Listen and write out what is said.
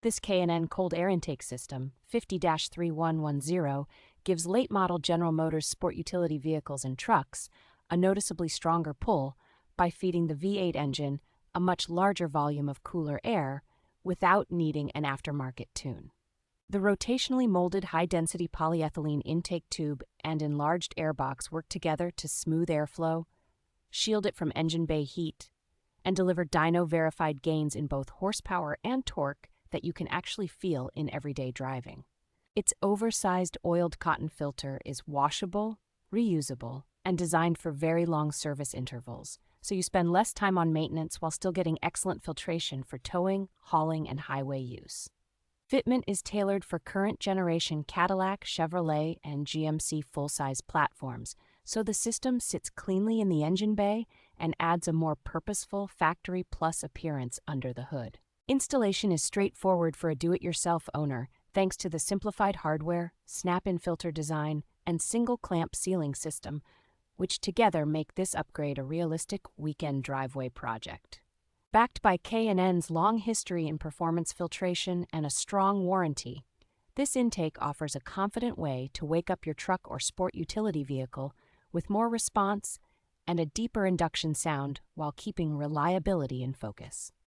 This K&N cold air intake system, 50-3110, gives late-model General Motors sport utility vehicles and trucks a noticeably stronger pull by feeding the V8 engine a much larger volume of cooler air without needing an aftermarket tune. The rotationally molded high-density polyethylene intake tube and enlarged airbox work together to smooth airflow, shield it from engine bay heat, and deliver dyno-verified gains in both horsepower and torque that you can actually feel in everyday driving. Its oversized oiled cotton filter is washable, reusable, and designed for very long service intervals, so you spend less time on maintenance while still getting excellent filtration for towing, hauling, and highway use. Fitment is tailored for current generation Cadillac, Chevrolet, and GMC full-size platforms, so the system sits cleanly in the engine bay and adds a more purposeful factory plus appearance under the hood. Installation is straightforward for a do-it-yourself owner thanks to the simplified hardware, snap-in filter design, and single clamp sealing system, which together make this upgrade a realistic weekend driveway project. Backed by K&N's long history in performance filtration and a strong warranty, this intake offers a confident way to wake up your truck or sport utility vehicle with more response and a deeper induction sound while keeping reliability in focus.